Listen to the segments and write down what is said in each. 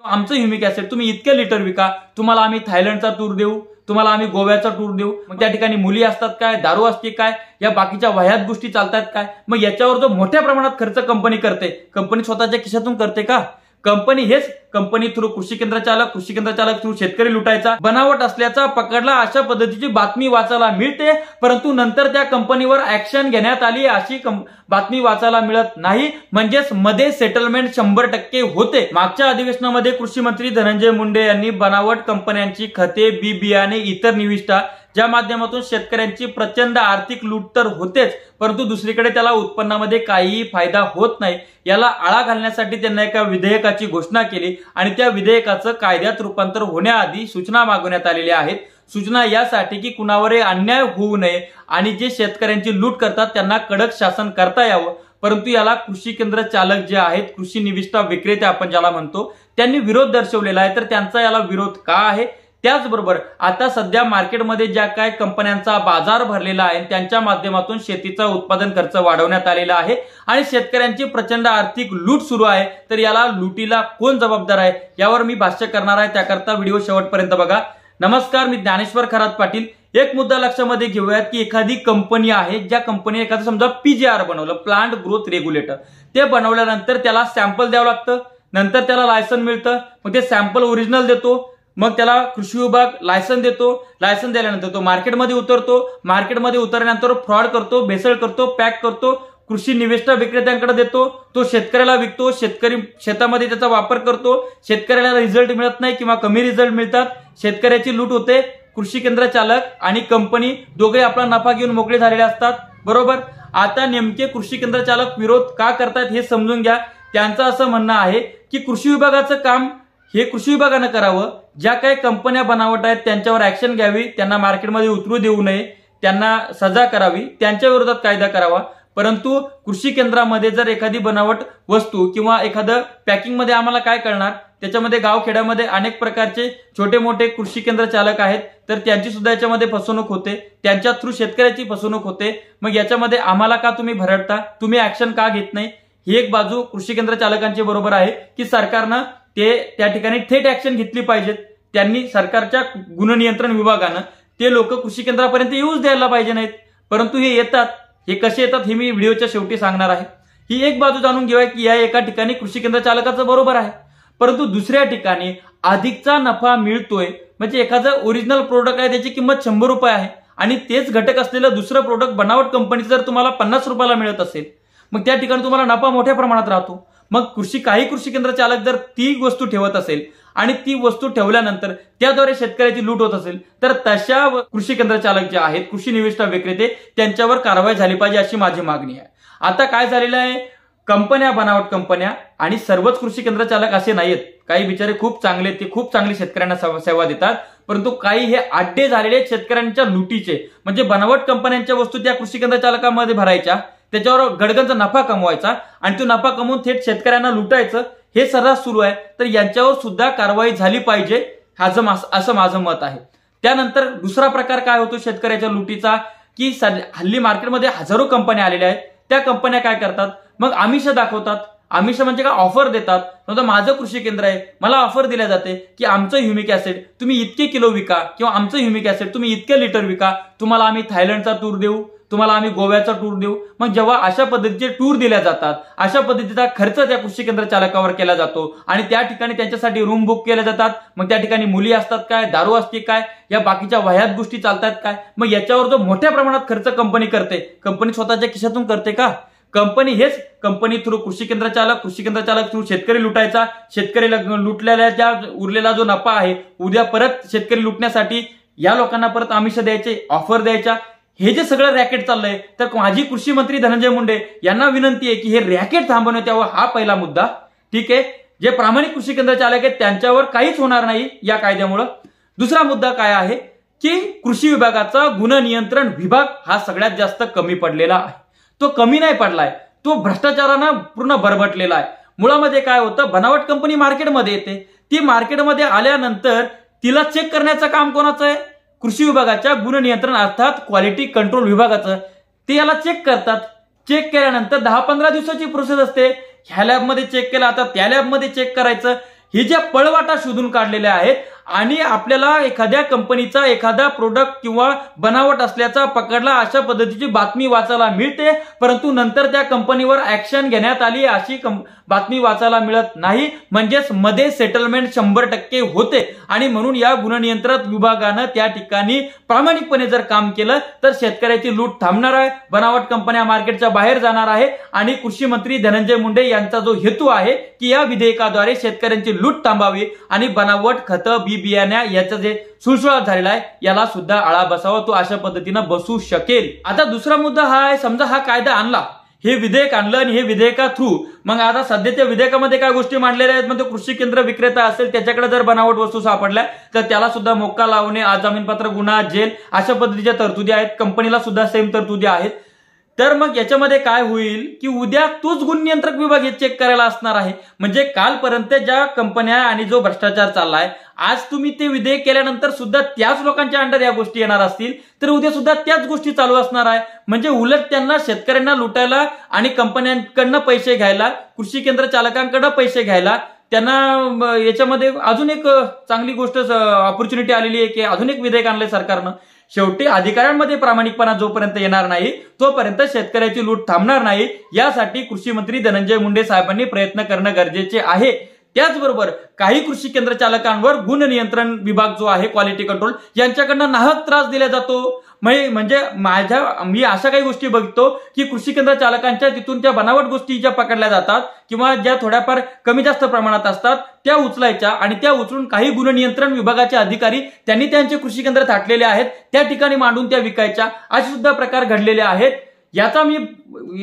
आमचं humic acid तुम्ही इतके लिटर विका, तुम्हाला आम्ही थायलंडचा टूर देऊ, तुम्हाला आम्ही गोव्याचा टूर देऊ। मग त्या ठिकाणी मुली असतात काय, दारू असते काय, या बाकीच्या वह्यात गोष्टी चालतात काय? मग याच्यावर जो मोठ्या प्रमाणात खर्च कंपनी करते, कंपनी स्वतःच्या खिशातून करते का? कंपनी हेच कंपनी थ्रू कृषी केंद्र चालक थ्रू शेतकरी लुटायचा बनावट असल्याचा पकडला, अशा पद्धतीची बातमी वाचायला मिळते। परंतु नंतर त्या कंपनीवर ऍक्शन घेण्यात आली अशी बातमी वाचायला मिळत नाही। म्हणजेच मध्ये सेटलमेंट 100% होते। मागच्या अधिवेशनामध्ये कृषी मंत्री धनंजय मुंडे यांनी बनावट कंपन्यांची खते, बी बियाणे, इतर निविष्ठा ज्या माध्यमातून शेतकऱ्यांची प्रचंड आर्थिक लूट तर होतेच, परंतु दुसरीकडे त्याला उत्पन्नामध्ये काहीही फायदा होत नाही, याला आळा घालण्यासाठी त्यांनी एका विधेयकाची घोषणा केली आणि त्या विधेयकाचं कायद्यात रूपांतर होण्याआधी सूचना मागवण्यात आलेल्या आहेत। सूचना यासाठी की कुणावरही अन्याय होऊ नये आणि जे शेतकऱ्यांची लूट करतात त्यांना कडक शासन करता यावं। परंतु याला कृषी केंद्र चालक जे आहेत, कृषी निविष्ठा विक्रेते आपण ज्याला म्हणतो, त्यांनी विरोध दर्शवलेला आहे। तर त्यांचा याला विरोध का आहे? त्याचबरोबर आता सध्या मार्केटमध्ये ज्या काय कंपन्यांचा बाजार भरलेला आहे त्यांच्या माध्यमातून शेतीचा उत्पादन खर्च वाढवण्यात आलेला आहे आणि शेतकऱ्यांची प्रचंड आर्थिक लूट सुरू आहे। तर याला लुटीला कोण जबाबदार आहे यावर मी भाष्य करणार आहे, त्याकरता व्हिडिओ शेवटपर्यंत बघा। नमस्कार, मी ज्ञानेश्वर खरात पाटील। एक मुद्दा लक्षामध्ये घेऊयात की एखादी कंपनी आहे, ज्या कंपनीने एखादं समजा पीजीआर बनवलं, प्लांट ग्रोथ रेग्युलेटर, ते बनवल्यानंतर त्याला सॅम्पल द्यावं लागतं, नंतर त्याला लायसन मिळतं, मग ते सॅम्पल ओरिजिनल देतो, मग त्याला कृषी विभाग लायसन देतो, लायसन दिल्यानंतर तो मार्केटमध्ये उतरतो, मार्केटमध्ये उतरल्यानंतर फ्रॉड करतो, भेसळ करतो, पॅक करतो, कृषी निविष्ठा विक्रेत्यांकडे देतो, तो शेतकऱ्याला विकतो, शेतकरी शेतामध्ये त्याचा वापर करतो, शेतकऱ्याला रिझल्ट मिळत नाही किंवा कमी रिझल्ट मिळतात, शेतकऱ्याची लूट होते, कृषी केंद्र चालक आणि कंपनी दोघे आपला नफा घेऊन मोकळे झालेले असतात, बरोबर। आता नेमके कृषी केंद्र चालक विरोध का करतात हे समजून घ्या। त्यांचं असं म्हणणं आहे की कृषी विभागाचं काम हे कृषी विभागानं करावं, ज्या काही कंपन्या बनावट आहेत त्यांच्यावर ऍक्शन घ्यावी, त्यांना मार्केटमध्ये उतरू देऊ नये, त्यांना सजा करावी, त्यांच्या विरोधात कायदा करावा। परंतु कृषी केंद्रामध्ये जर एखादी बनावट वस्तू किंवा एखादं पॅकिंग मध्ये आम्हाला काय करणार, त्याच्यामध्ये गावखेड्यामध्ये अनेक प्रकारचे छोटे मोठे कृषी केंद्र चालक आहेत, तर त्यांची सुद्धा याच्यामध्ये फसवणूक होते, त्यांच्या थ्रू शेतकऱ्याची फसवणूक होते। मग याच्यामध्ये आम्हाला का तुम्ही भरडता, तुम्ही ऍक्शन का घेत नाही? ही एक बाजू कृषी केंद्र चालकांची बरोबर आहे की सरकारनं त्या ठिकाणी थेट ऍक्शन घेतली पाहिजे। त्यांनी सरकारच्या गुन्हे विभागानं ते लोक कृषी केंद्रापर्यंत येऊच द्यायला पाहिजे नाहीत, परंतु हे येतात। हे कसे येतात हे मी व्हिडिओच्या शेवटी सांगणार आहे। ही एक बाजू जाणून घेऊया की या एका ठिकाणी कृषी केंद्र चालकाचं बरोबर आहे, परंतु दुसऱ्या ठिकाणी अधिकचा नफा मिळतोय, म्हणजे एखादं ओरिजिनल प्रोडक्ट आहे त्याची किंमत 100 रुपये आहे आणि तेच घटक असलेलं दुसरं प्रोडक्ट बनावट कंपनीचं जर तुम्हाला 50 रुपयाला मिळत असेल, मग त्या ठिकाणी तुम्हाला नफा मोठ्या प्रमाणात राहतो। मग काही कृषी केंद्र चालक जर ती वस्तू ठेवत असेल आणि ती वस्तू ठेवल्यानंतर त्याद्वारे शेतकऱ्याची लूट होत असेल, तर तशा कृषी केंद्र चालक जे आहेत, कृषी निविष्ठा विक्रेते, त्यांच्यावर कारवाई झाली पाहिजे अशी माझी मागणी आहे। आता काय झालेलं आहे, कंपन्या, बनावट कंपन्या आणि सर्वच कृषी केंद्र चालक असे नाहीत, काही बिचारे खूप चांगले, ते खूप चांगली शेतकऱ्यांना सेवा देतात, परंतु काही हे आड्डे झालेले शेतकऱ्यांच्या लुटीचे, म्हणजे बनावट कंपन्यांच्या वस्तू त्या कृषी केंद्र चालकांमध्ये भरायच्या, त्याच्यावर गडगंचा नफा कमवायचा आणि तो नफा कमवून थेट शेतकऱ्यांना लुटायचं, हे सर्रास सुरू आहे। तर यांच्यावर सुद्धा कारवाई झाली पाहिजे असं माझं मत आहे। त्यानंतर दुसरा प्रकार काय होतो शेतकऱ्याच्या लुटीचा, की हल्ली मार्केटमध्ये हजारो कंपन्या आलेल्या आहेत, त्या कंपन्या काय करतात, मग आमिष दाखवतात। आमिष म्हणजे काय, ऑफर देतात। समजा माझं कृषी केंद्र आहे, मला ऑफर दिल्या जाते की आमचं ह्युमिक ऍसिड तुम्ही इतके किलो विका किंवा आमचं ह्युमिक ऍसिड तुम्ही इतके लिटर विका, तुम्हाला आम्ही थायलंडचा टूर देऊ, तुम्हाला आम्ही गोव्याचा टूर देऊ। मग जेव्हा अशा पद्धतीचे टूर दिल्या जातात, अशा पद्धतीचा खर्च त्या कृषी केंद्र चालकावर केला जातो आणि त्या ठिकाणी त्यांच्यासाठी रूम बुक केल्या जातात, मग त्या ठिकाणी मुली असतात काय, दारू असते काय, या बाकीच्या वह्यात गोष्टी चालतात काय? मग याच्यावर जो मोठ्या प्रमाणात खर्च कंपनी करते, कंपनी स्वतःच्या खिशातून करते का? कंपनी हेच कंपनी थ्रू कृषी केंद्र चालक थ्रू शेतकरी लुटायचा, शेतकरी लुटलेल्या ज्या उरलेला जो नफा आहे, उद्या परत शेतकरी लुटण्यासाठी या लोकांना परत आमिष द्यायचे, ऑफर द्यायच्या, हे जे सगळं रॅकेट चाललंय। तर माझी कृषी मंत्री धनंजय मुंडे यांना विनंती आहे की हे रॅकेट थांबवण्यात यावं, हा पहिला मुद्दा, ठीक आहे। जे प्रामाणिक कृषी केंद्र चालक आहेत त्यांच्यावर काहीच होणार नाही या कायद्यामुळे। दुसरा मुद्दा काय आहे की कृषी विभागाचा गुन्हा नियंत्रण विभाग हा सगळ्यात जास्त कमी पडलेला आहे, तो कमी नाही पडलाय, तो भ्रष्टाचारानं पूर्ण बरबटलेला आहे। मुळामध्ये काय होतं, बनावट कंपनी मार्केटमध्ये येते, ती मार्केटमध्ये आल्यानंतर तिला चेक करण्याचं काम कोणाचं आहे, कृषी विभागाच्या गुन्हा नियंत्रण अर्थात क्वालिटी कंट्रोल विभागाचं। ते याला चेक करतात, चेक केल्यानंतर 10-15 दिवसाची प्रोसेस असते, ह्या लॅबमध्ये चेक केला, आता त्या लॅबमध्ये चेक करायचं, ही ज्या पळवाटा शोधून काढलेल्या आहेत आणि आपल्याला एखाद्या कंपनीचा एखादा प्रोडक्ट किंवा बनावट असल्याचा पकडला अशा पद्धतीची बातमी वाचायला मिळते, परंतु नंतर त्या कंपनीवर ऍक्शन घेण्यात आली अशी बातमी वाचायला मिळत नाही. म्हणजेच मध्ये सेटलमेंट 100% होते आणि म्हणून या गुन्हा विभागानं त्या ठिकाणी प्रामाणिकपणे जर काम केलं तर शेतकऱ्याची लूट थांबणार आहे, बनावट कंपन्या मार्केटच्या बाहेर जाणार आहे आणि कृषी मंत्री धनंजय मुंडे यांचा जो हेतू आहे की या विधेयकाद्वारे शेतकऱ्यांची लूट थांबावी आणि बनावट खतं बियाण्या याचं जे सुळसुळाट झालेला आहे याला सुद्धा आळा बसावा, तो अशा पद्धतीनं बसू शकेल. आता दुसरा मुद्दा हा आहे, समजा हा कायदा आणला, हे विधेयक आणलं आणि हे विधेयका थ्रू मग आता सध्याच्या विधेयकामध्ये काय गोष्टी मांडलेल्या आहेत, म्हणजे कृषी केंद्र विक्रेता असेल त्याच्याकडे जर बनावट वस्तू सापडल्या तर त्याला सुद्धा मोक्का लावणे, जामीनपात्र गुन्हा, जेल अशा पद्धतीच्या तरतुदी आहेत. कंपनीला सुद्धा सेम तरतुदी आहेत. तर मग याच्यामध्ये काय होईल की उद्या तोच गुन्हे नियंत्रक विभाग हे चेक करायला असणार आहे. म्हणजे कालपर्यंत ज्या कंपन्या आणि जो भ्रष्टाचार चाललाय, आज तुम्ही ते विधेयक केल्यानंतर सुद्धा त्याच लोकांच्या अंडर या गोष्टी येणार असतील तर उद्या सुद्धा त्याच गोष्टी चालू असणार आहे. म्हणजे उलट त्यांना शेतकऱ्यांना लुटायला आणि कंपन्यांकडनं पैसे घ्यायला, कृषी केंद्र चालकांकडनं पैसे घ्यायला त्यांना याच्यामध्ये अजून एक चांगली गोष्ट ऑपॉर्च्युनिटी आलेली आहे की अजून एक विधेयक आणलंय सरकारनं. शेवटी अधिकाऱ्यांमध्ये प्रामाणिकपणा जोपर्यंत येणार नाही तोपर्यंत शेतकऱ्याची लूट थांबणार नाही. यासाठी कृषी मंत्री धनंजय मुंडे साहेबांनी प्रयत्न करणं गरजेचे आहे. त्याचबरोबर काही कृषी केंद्र चालकांवर गुण नियंत्रण विभाग जो आहे, क्वालिटी कंट्रोल, यांच्याकडनं नाहक त्रास दिला जातो. म्हणजे मी अशा काही गोष्टी बघतो की कृषी केंद्र चालकांच्या तिथून त्या बनावट गोष्टी ज्या पकडल्या जातात किंवा ज्या थोड्याफार कमी जास्त प्रमाणात असतात त्या उचलायच्या आणि त्या उचलून काही गुण नियंत्रण विभागाचे अधिकारी त्यांनी त्यांचे कृषी केंद्र थाटलेले आहेत त्या ठिकाणी मांडून त्या विकायच्या, असे सुद्धा प्रकार घडलेले आहेत. याचा मी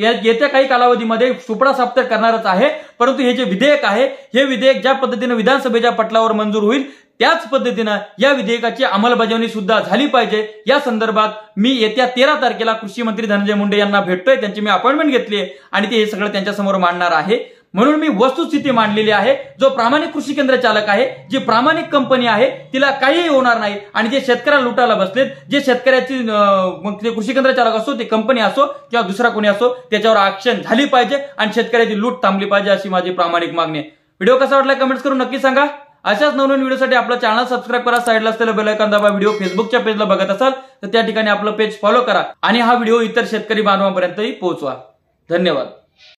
येत्या काही कालावधीमध्ये सुपडा साफ तर करणारच आहे. परंतु हे जे विधेयक आहे, हे विधेयक ज्या पद्धतीने विधानसभेच्या पटलावर मंजूर होईल त्याच पद्धतीनं या विधेयकाची अंमलबजावणी सुद्धा झाली पाहिजे. या संदर्भात मी येत्या 13 तारखेला कृषी मंत्री धनंजय मुंडे यांना भेटतोय, त्यांची मी अपॉइंटमेंट घेतली आहे आणि ते हे सगळं त्यांच्यासमोर मांडणार आहे. म्हणून मी वस्तुस्थिती मांडलेली आहे. जो प्रामाणिक कृषी केंद्र चालक आहे, जी प्रामाणिक कंपनी आहे, तिला काहीही होणार नाही आणि जे शेतकऱ्याला लुटायला बसलेत, जे शेतकऱ्याची मग ते कृषी केंद्र चालक असो, ते कंपनी असो किंवा दुसरा कोणी असो, त्याच्यावर ऍक्शन झाली पाहिजे आणि शेतकऱ्याची लूट थांबली पाहिजे, अशी माझी प्रामाणिक मागणी आहे. व्हिडिओ कसा वाटला कमेंट्स करून नक्की सांगा. अशाच नवनवीन व्हिडिओसाठी आपलं चॅनल सबस्क्राईब करा, साईडला असलेलं बेल आयकॉन दाबा. व्हिडिओ फेसबुकच्या पेजला बघत असाल तर त्या ठिकाणी आपलं पेज फॉलो करा आणि हा व्हिडिओ इतर शेतकरी बांधवांपर्यंतही पोहोचवा. धन्यवाद.